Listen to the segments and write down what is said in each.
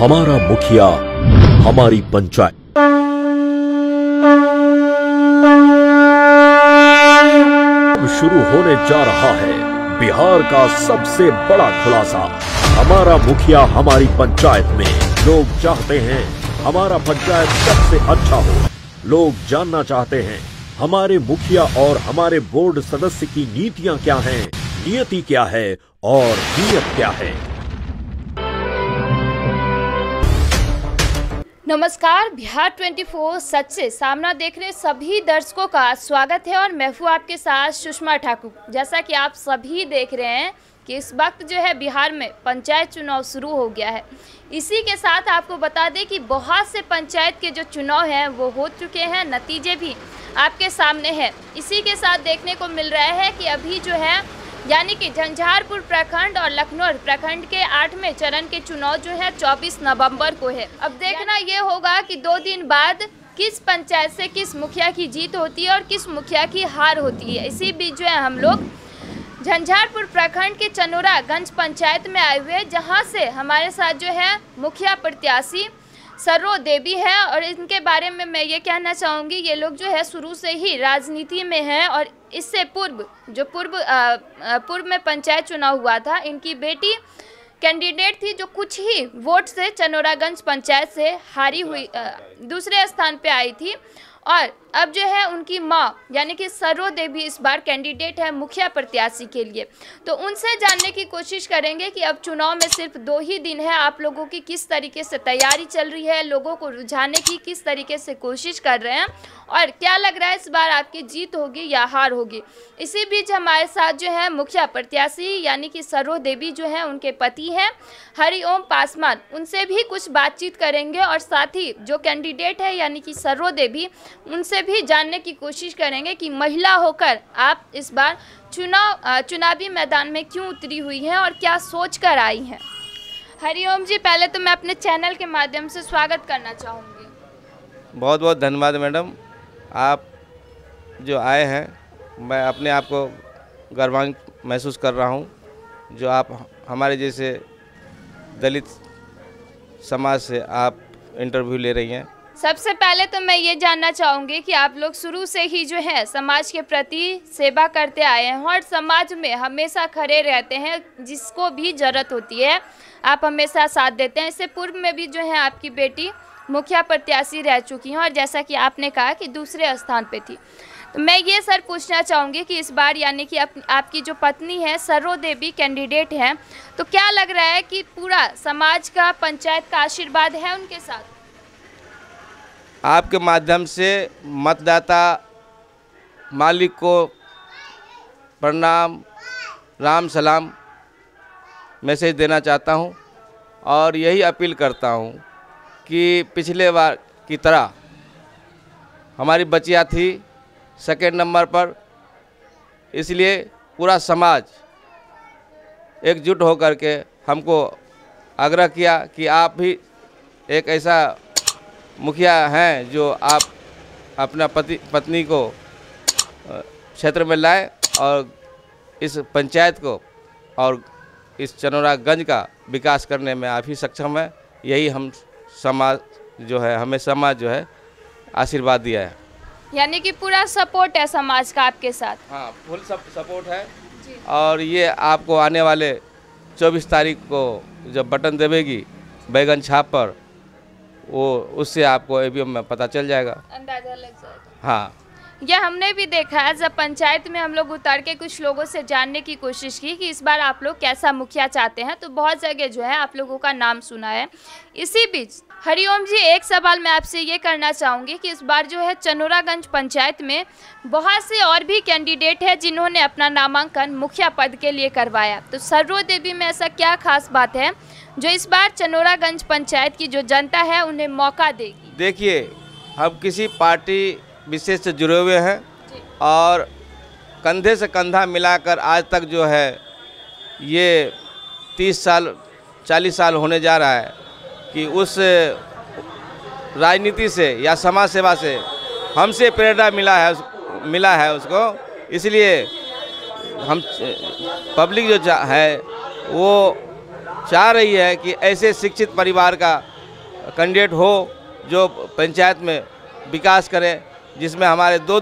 हमारा मुखिया हमारी पंचायत। अब शुरू होने जा रहा है बिहार का सबसे बड़ा खुलासा। हमारा मुखिया हमारी पंचायत में लोग चाहते हैं हमारा पंचायत सबसे अच्छा हो। लोग जानना चाहते हैं हमारे मुखिया और हमारे बोर्ड सदस्य की नीतियां क्या हैं, नियति क्या है और नियत क्या है। नमस्कार, बिहार 24 सच से सामना देख रहे सभी दर्शकों का स्वागत है और मैं हूं आपके साथ सुषमा ठाकुर। जैसा कि आप सभी देख रहे हैं कि इस वक्त जो है बिहार में पंचायत चुनाव शुरू हो गया है। इसी के साथ आपको बता दें कि बहुत से पंचायत के जो चुनाव हैं वो हो चुके हैं, नतीजे भी आपके सामने हैं। इसी के साथ देखने को मिल रहा है कि अभी जो है यानी कि झंझारपुर प्रखंड और लखनऊ प्रखंड के 8वें चरण के चुनाव जो है 24 नवंबर को है। अब देखना ये होगा कि 2 दिन बाद किस पंचायत से किस मुखिया की जीत होती है और किस मुखिया की हार होती है। इसी बीच जो है हम लोग झंझारपुर प्रखंड के चनोरागंज पंचायत में आए हुए, जहां से हमारे साथ जो है मुखिया प्रत्याशी सर्रो देवी है और इनके बारे में मैं ये कहना चाहूँगी, ये लोग जो है शुरू से ही राजनीति में हैं और इससे पूर्व में पंचायत चुनाव हुआ था। इनकी बेटी कैंडिडेट थी जो कुछ ही वोट से चनोरागंज पंचायत से हारी हुई, दूसरे स्थान पे आई थी। और अब जो है उनकी मां यानी कि सर्रो देवी इस बार कैंडिडेट है मुखिया प्रत्याशी के लिए। तो उनसे जानने की कोशिश करेंगे कि अब चुनाव में सिर्फ 2 ही दिन है, आप लोगों की किस तरीके से तैयारी चल रही है, लोगों को रुझाने की किस तरीके से कोशिश कर रहे हैं और क्या लग रहा है इस बार आपकी जीत होगी या हार होगी। इसी बीच हमारे साथ जो है मुखिया प्रत्याशी यानी कि सर्रो देवी जो है उनके पति हैं हरिओम पासवान, उनसे भी कुछ बातचीत करेंगे और साथ ही जो कैंडिडेट है यानी कि सर्रो देवी, उनसे भी जानने की कोशिश करेंगे कि महिला होकर आप इस बार चुनावी मैदान में क्यों उतरी हुई हैं और क्या सोच कर आई हैं। हरिओम जी, पहले तो मैं अपने चैनल के माध्यम से स्वागत करना चाहूँगी। बहुत बहुत धन्यवाद मैडम, आप जो आए हैं मैं अपने आप को गर्वान्वित महसूस कर रहा हूँ। जो आप हमारे जैसे दलित समाज से आप इंटरव्यू ले रही हैं। सबसे पहले तो मैं ये जानना चाहूँगी कि आप लोग शुरू से ही जो है समाज के प्रति सेवा करते आए हैं और समाज में हमेशा खड़े रहते हैं, जिसको भी ज़रूरत होती है आप हमेशा साथ देते हैं। इससे पूर्व में भी जो है आपकी बेटी मुखिया प्रत्याशी रह चुकी हैं और जैसा कि आपने कहा कि दूसरे स्थान पे थी। तो मैं ये सर पूछना चाहूँगी कि इस बार यानी कि आपकी जो पत्नी है सर्रो देवी कैंडिडेट हैं, तो क्या लग रहा है कि पूरा समाज का, पंचायत का आशीर्वाद है उनके साथ? आपके माध्यम से मतदाता मालिक को प्रणाम, राम सलाम मैसेज देना चाहता हूं और यही अपील करता हूं कि पिछले बार की तरह हमारी बचिया थी 2nd नंबर पर, इसलिए पूरा समाज एकजुट होकर के हमको आग्रह किया कि आप भी एक ऐसा मुखिया हैं जो आप अपना पत्नी को क्षेत्र में लाए और इस पंचायत को और इस चनोरागंज का विकास करने में आप ही सक्षम है। यही हम समाज जो है, हमें समाज जो है आशीर्वाद दिया है। यानी कि पूरा सपोर्ट है समाज का आपके साथ? हाँ, फुल सपोर्ट है जी। और ये आपको आने वाले 24 तारीख को जब बटन देवेगी बैगन छाप पर, वो उससे आपको ईवीएम में पता चल जाएगा, अंदाजा लग जाएगा। हाँ, यह हमने भी देखा है। जब पंचायत में हम लोग उतर के कुछ लोगों से जानने की कोशिश की कि इस बार आप लोग कैसा मुखिया चाहते हैं, तो बहुत जगह जो है आप लोगों का नाम सुना है। इसी बीच हरिओम जी, एक सवाल मैं आपसे ये करना चाहूँगी कि इस बार जो है चनोरागंज पंचायत में बहुत से और भी कैंडिडेट है जिन्होंने अपना नामांकन मुखिया पद के लिए करवाया, तो सर्रो देवी में ऐसा क्या खास बात है जो इस बार चनोरागंज पंचायत की जो जनता है उन्हें मौका देगी? देखिए, हम किसी पार्टी विशेष से जुड़े हुए हैं और कंधे से कंधा मिलाकर आज तक जो है ये 30 साल 40 साल होने जा रहा है कि उस राजनीति से या समाज सेवा से हमसे प्रेरणा मिला है उसको। इसलिए हम पब्लिक जो है वो चाह रही है कि ऐसे शिक्षित परिवार का कैंडिडेट हो जो पंचायत में विकास करे, जिसमें हमारे दो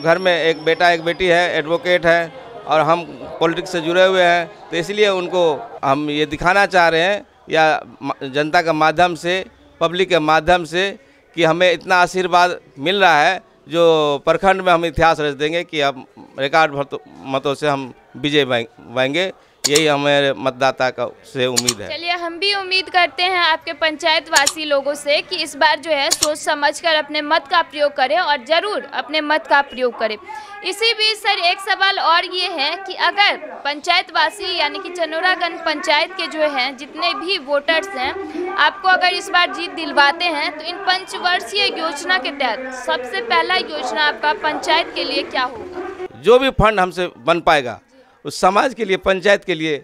घर में एक बेटा एक बेटी है, एडवोकेट है और हम पॉलिटिक्स से जुड़े हुए हैं। तो इसलिए उनको हम ये दिखाना चाह रहे हैं या जनता के माध्यम से, पब्लिक के माध्यम से, कि हमें इतना आशीर्वाद मिल रहा है जो प्रखंड में हम इतिहास रच देंगे कि अब रिकॉर्ड मतों से हम विजय पाएंगे। यही हमारे मतदाता का से उम्मीद है। चलिए, हम भी उम्मीद करते हैं आपके पंचायत वासी लोगों से कि इस बार जो है सोच समझकर अपने मत का प्रयोग करें और ज़रूर अपने मत का प्रयोग करें। इसी बीच सर एक सवाल और ये है कि अगर पंचायत वासी यानी कि चनोरागंज पंचायत के जो हैं जितने भी वोटर्स हैं, आपको अगर इस बार जीत दिलवाते हैं तो इन पंचवर्षीय योजना के तहत सबसे पहला योजना आपका पंचायत के लिए क्या होगा? जो भी फंड हमसे बन पाएगा उस समाज के लिए, पंचायत के लिए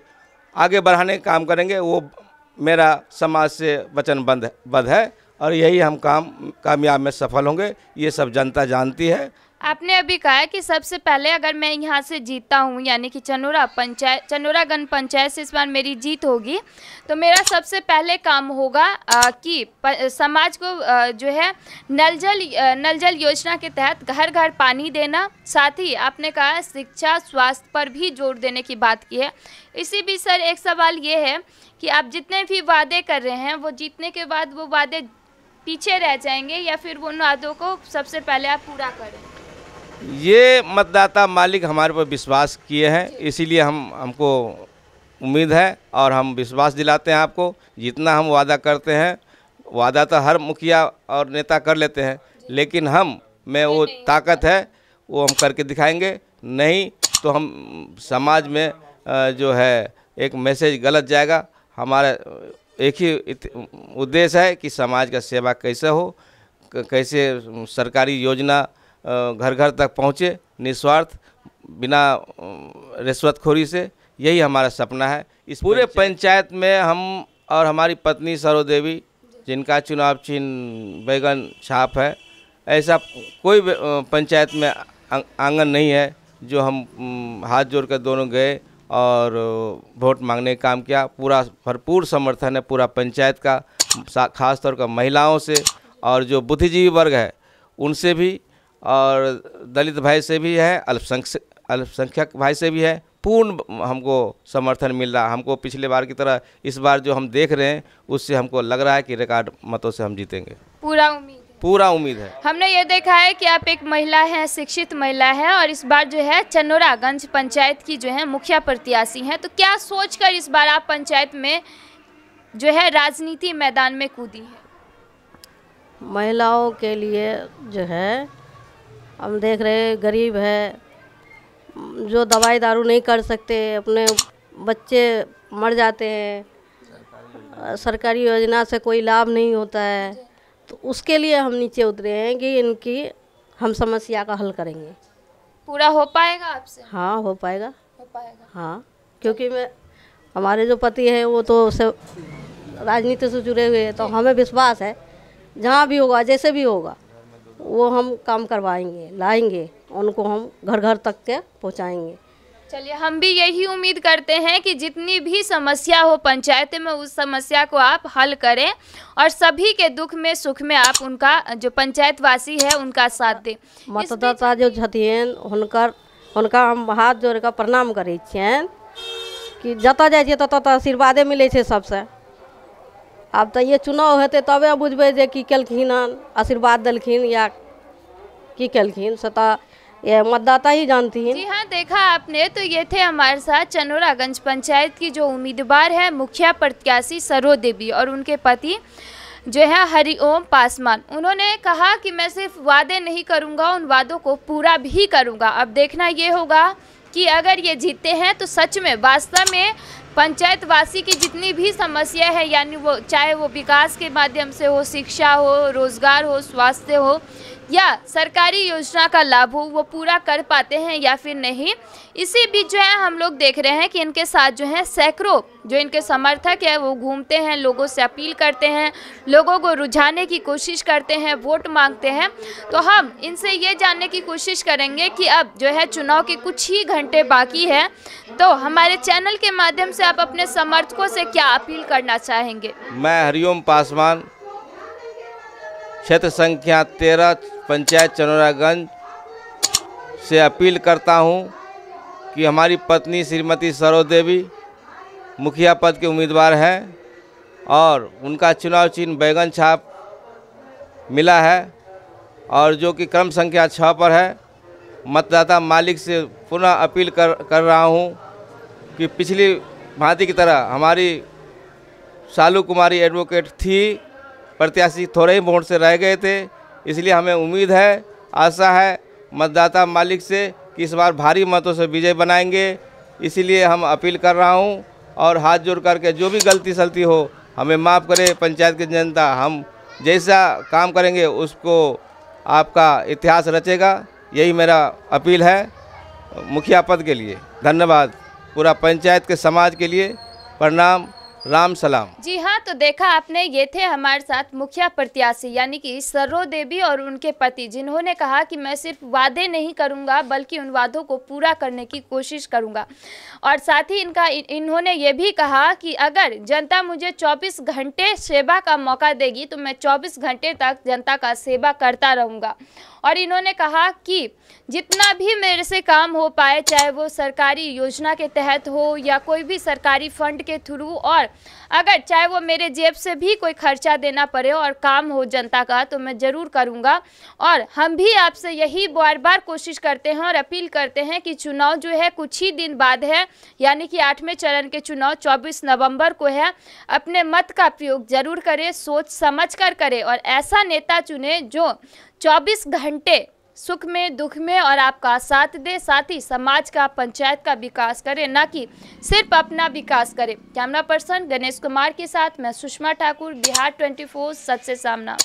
आगे बढ़ाने का काम करेंगे। वो मेरा समाज से वचनबद्ध है और यही हम कामयाब में सफल होंगे। ये सब जनता जानती है। आपने अभी कहा कि सबसे पहले अगर मैं यहाँ से जीतता हूँ यानी कि चनोरागंज पंचायत से इस बार मेरी जीत होगी तो मेरा सबसे पहले काम होगा कि समाज को जो है नल जल योजना के तहत घर घर पानी देना, साथ ही आपने कहा शिक्षा स्वास्थ्य पर भी जोर देने की बात की है। इसी बीच सर एक सवाल ये है कि आप जितने भी वादे कर रहे हैं वो जीतने के बाद वो वादे पीछे रह जाएंगे या फिर उन वादों को सबसे पहले आप पूरा करें? ये मतदाता मालिक हमारे पर विश्वास किए हैं, इसीलिए हमको उम्मीद है और हम विश्वास दिलाते हैं आपको। जितना हम वादा करते हैं, वादा तो हर मुखिया और नेता कर लेते हैं, लेकिन हम में वो ताकत है वो हम करके दिखाएंगे। नहीं तो हम समाज में जो है एक मैसेज गलत जाएगा। हमारा एक ही उद्देश्य है कि समाज का सेवा कैसे हो, कैसे सरकारी योजना घर घर तक पहुँचे निस्वार्थ, बिना रिश्वतखोरी से। यही हमारा सपना है। इस पूरे पंचायत में हम और हमारी पत्नी सरो देवी, जिनका चुनाव चिन्ह बैगन छाप है, ऐसा कोई पंचायत में आंगन नहीं है जो हम हाथ जोड़कर दोनों गए और वोट मांगने का काम किया। पूरा भरपूर समर्थन है पूरा पंचायत का, खास तौर पर महिलाओं से और जो बुद्धिजीवी वर्ग है उनसे भी, और दलित भाई से भी है, अल्पसंख्यक भाई से भी है। पूर्ण हमको समर्थन मिल रहा है। हमको पिछले बार की तरह इस बार जो हम देख रहे हैं उससे हमको लग रहा है कि रिकॉर्ड मतों से हम जीतेंगे। पूरा उम्मीद है। हमने ये देखा है कि आप एक महिला हैं, शिक्षित महिला हैं और इस बार जो है चनोरागंज पंचायत की जो है मुखिया प्रत्याशी हैं। तो क्या सोचकर इस बार आप पंचायत में जो है राजनीति मैदान में कूदी है? महिलाओं के लिए जो है हम देख रहे हैं, गरीब है, जो दवाई दारू नहीं कर सकते, अपने बच्चे मर जाते हैं, सरकारी योजना से कोई लाभ नहीं होता है, तो उसके लिए हम नीचे उतरे हैं कि इनकी हम समस्या का हल करेंगे। पूरा हो पाएगा आपसे? हाँ हो पाएगा। हाँ, क्योंकि हमारे जो पति हैं वो तो राजनीति से जुड़े हुए हैं, तो हमें विश्वास है जहाँ भी होगा जैसे भी होगा वो हम काम करवाएंगे, लाएंगे, उनको हम घर घर तक के पहुँचाएंगे। चलिए, हम भी यही उम्मीद करते हैं कि जितनी भी समस्या हो पंचायत में उस समस्या को आप हल करें और सभी के दुख में सुख में आप उनका जो पंचायत वासी है उनका साथ दें। मतदाता जो छथिन हुनका हम हाथ जोड़ कर प्रणाम करै छियनि कि जतऽ जाइ छियै ततऽ आशीर्वादे मिलै छै सबसे। अब तो ये चुनाव हेतै तबे बुझबै जे की केलखिन हन, आशीर्वाद देलखिन या की केलखिन, से तो ये मतदाता ही जानती हैं। जी हाँ, देखा आपने, तो ये थे हमारे साथ चनोरागंज पंचायत की जो उम्मीदवार है मुखिया प्रत्याशी सरो देवी और उनके पति जो है हरिओम पासवान। उन्होंने कहा कि मैं सिर्फ वादे नहीं करूंगा, उन वादों को पूरा भी करूंगा। अब देखना ये होगा कि अगर ये जीतते हैं तो सच में वास्तव में पंचायत वासी की जितनी भी समस्या है, यानी वो चाहे वो विकास के माध्यम से हो, शिक्षा हो, रोजगार हो, स्वास्थ्य हो या सरकारी योजना का लाभ हो, वो पूरा कर पाते हैं या फिर नहीं। इसी बीच जो है हम लोग देख रहे हैं कि इनके साथ जो है सैकड़ों जो इनके समर्थक है वो घूमते हैं, लोगों से अपील करते हैं, लोगों को रुझाने की कोशिश करते हैं, वोट मांगते हैं। तो हम इनसे ये जानने की कोशिश करेंगे कि अब जो है चुनाव के कुछ ही घंटे बाकी है, तो हमारे चैनल के माध्यम से आप अपने समर्थकों से क्या अपील करना चाहेंगे? मैं हरिओम पासवान क्षेत्र संख्या 13 पंचायत चनौरागंज से अपील करता हूं कि हमारी पत्नी श्रीमती सरो देवी मुखिया पद के उम्मीदवार हैं और उनका चुनाव चिन्ह बैगन छाप मिला है और जो कि क्रम संख्या 6 पर है। मतदाता मालिक से पुनः अपील कर रहा हूं कि पिछली भांति की तरह हमारी शालू कुमारी एडवोकेट थी, प्रत्याशी थोड़े ही वोट से रह गए थे, इसलिए हमें उम्मीद है, आशा है मतदाता मालिक से कि इस बार भारी मतों से विजय बनाएंगे। इसीलिए हम अपील कर रहा हूं और हाथ जोड़ करके जो भी गलती सलती हो हमें माफ़ करे पंचायत की जनता। हम जैसा काम करेंगे उसको आपका इतिहास रचेगा, यही मेरा अपील है मुखिया पद के लिए। धन्यवाद पूरा पंचायत के समाज के लिए। प्रणाम, राम सलाम। जी हाँ, तो देखा आपने, ये थे हमारे साथ मुखिया प्रत्याशी यानी कि सरो देवी और उनके पति, जिन्होंने कहा कि मैं सिर्फ वादे नहीं करूंगा बल्कि उन वादों को पूरा करने की कोशिश करूंगा। और साथ ही इन्होंने ये भी कहा कि अगर जनता मुझे 24 घंटे सेवा का मौका देगी तो मैं 24 घंटे तक जनता का सेवा करता रहूँगा। और इन्होंने कहा कि जितना भी मेरे से काम हो पाए, चाहे वो सरकारी योजना के तहत हो या कोई भी सरकारी फंड के थ्रू, और अगर चाहे वो मेरे जेब से भी कोई खर्चा देना पड़े और काम हो जनता का, तो मैं ज़रूर करूँगा। और हम भी आपसे यही बार बार कोशिश करते हैं और अपील करते हैं कि चुनाव जो है कुछ ही दिन बाद है, यानी कि 8वें चरण के चुनाव 24 नवंबर को है। अपने मत का प्रयोग ज़रूर करें, सोच समझ कर करें और ऐसा नेता चुने जो 24 घंटे सुख में दुख में और आपका साथ दे, साथ ही समाज का पंचायत का विकास करे, ना कि सिर्फ अपना विकास करे। कैमरा पर्सन गणेश कुमार के साथ मैं सुषमा ठाकुर, बिहार 24 सच से सामना।